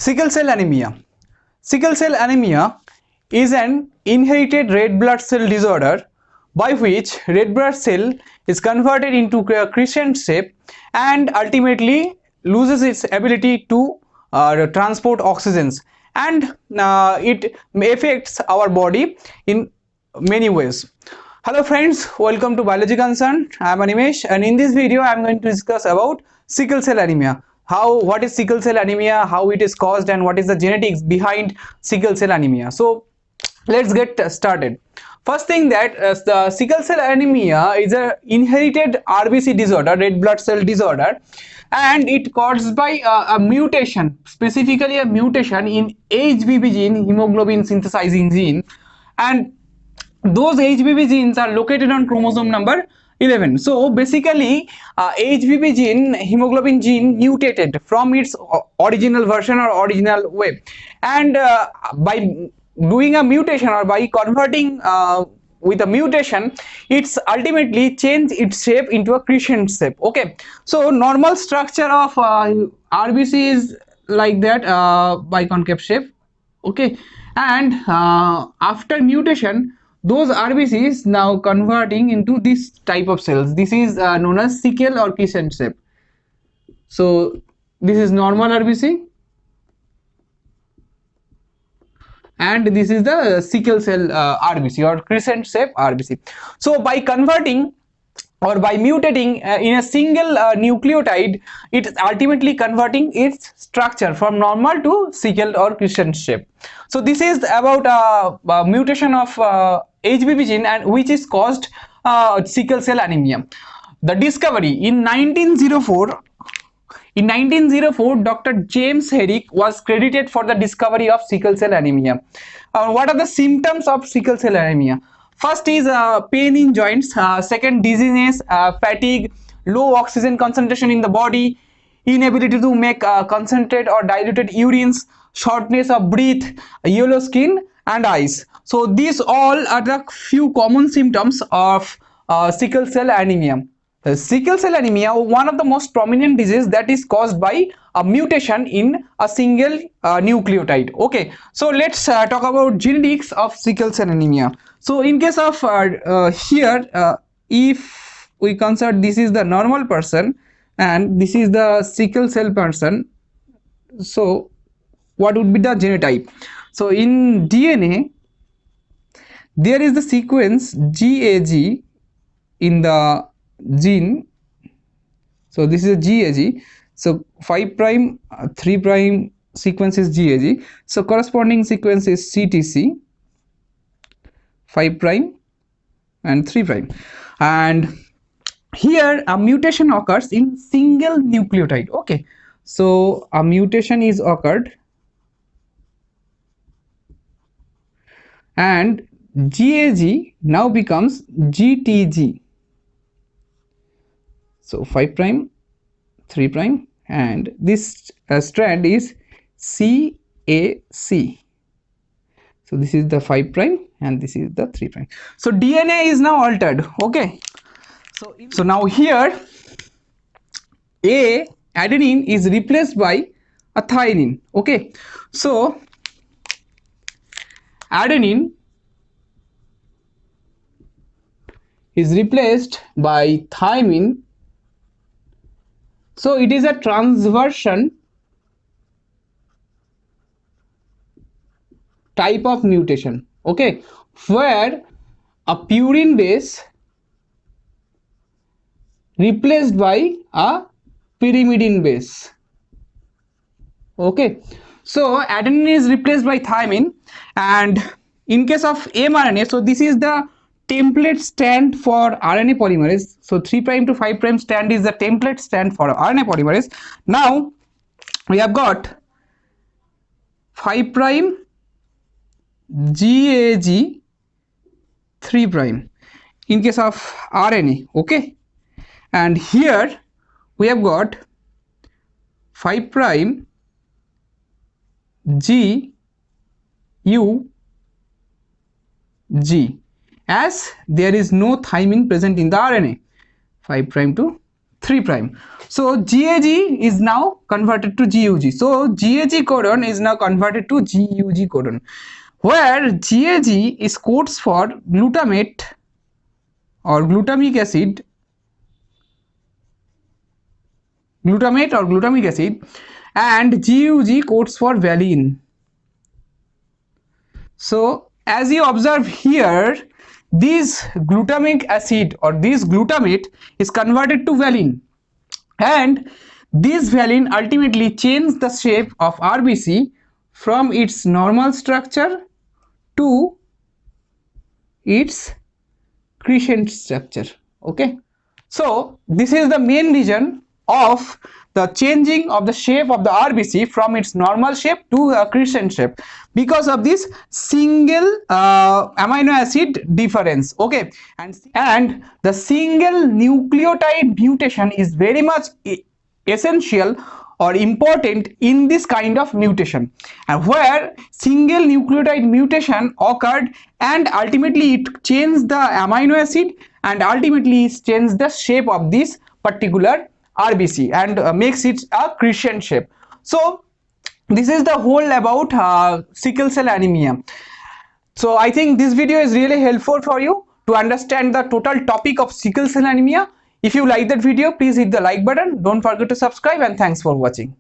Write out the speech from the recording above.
Sickle cell anemia. Sickle cell anemia is an inherited red blood cell disorder by which red blood cell is converted into a crescent shape and ultimately loses its ability to transport oxygens, and it affects our body in many ways. Hello friends, welcome to Biology Concern. I am Animesh, and in this video I am going to discuss about sickle cell anemia. What is sickle cell anemia, how it is caused, and what is the genetics behind sickle cell anemia. So let's get started. First thing, that the sickle cell anemia is a inherited RBC disorder, red blood cell disorder, and it caused by a mutation, specifically a mutation in HBB gene, hemoglobin synthesizing gene, and those HBB genes are located on chromosome number 11. So basically HBB gene, hemoglobin gene, mutated from its original version or original way, and by doing a mutation or by converting with a mutation, it's ultimately change its shape into a crescent shape. Okay, so normal structure of RBC is like that, biconcave shape. Okay, and after mutation, those RBCs now converting into this type of cells. This is known as sickle or crescent shape. So this is normal RBC, and this is the sickle cell RBC or crescent shape RBC. So by converting or by mutating in a single nucleotide, it is ultimately converting its structure from normal to sickle or crescent shape. So this is about mutation of HBB gene, and which is caused sickle cell anemia. The discovery in 1904. In 1904, Dr. James Herrick was credited for the discovery of sickle cell anemia. What are the symptoms of sickle cell anemia? First is pain in joints, second dizziness, fatigue, low oxygen concentration in the body, inability to make concentrate or diluted urines, shortness of breath, yellow skin and eyes. So these all are the few common symptoms of sickle cell anemia. Sickle cell anemia, one of the most prominent disease that is caused by a mutation in a single nucleotide. Okay, so let's talk about genetics of sickle cell anemia. So in case of here, if we consider this is the normal person and this is the sickle cell person, so what would be the genotype? So in DNA, there is the sequence GAG in the gene. So this is a GAG. So 5 prime 3 prime sequence is GAG. So corresponding sequence is CTC, 5 prime and 3 prime, and here a mutation occurs in single nucleotide. Okay, so a mutation is occurred and GAG now becomes GTG. So 5 prime 3 prime, and this strand is CAC. So this is the 5 prime and this is the 3 prime. So DNA is now altered. Okay, so now here A adenine is replaced by a thymine. Okay, so adenine is replaced by thymine. So it is a transversion type of mutation. Okay, where a purine base replaced by a pyrimidine base. Okay, so adenine is replaced by thymine, and in case of mRNA, so this is the template stand for RNA polymerase. So 3 prime to 5 prime stand is the template stand for RNA polymerase. Now we have got 5 prime GAG 3 prime in case of RNA. Okay, and here we have got 5 prime GUG, as there is no thymine present in the RNA. 5 prime to 3 prime. So GAG is now converted to GUG. So GAG codon is now converted to GUG codon, where GAG is codes for glutamate or glutamic acid, and GUG codes for valine. So as you observe here, this glutamic acid or this glutamate is converted to valine, and this valine ultimately changes the shape of RBC from its normal structure to its crescent structure. Okay, so this is the main reason of the changing of the shape of the RBC from its normal shape to a crescent shape, because of this single amino acid difference. Okay, and the single nucleotide mutation is very much essential or important in this kind of mutation, and where single nucleotide mutation occurred and ultimately it changed the amino acid and ultimately changed the shape of this particular RBC and makes it a crescent shape. So this is the whole about sickle cell anemia. So I think this video is really helpful for you to understand the total topic of sickle cell anemia. If you like that video, please hit the like button. Don't forget to subscribe, and thanks for watching.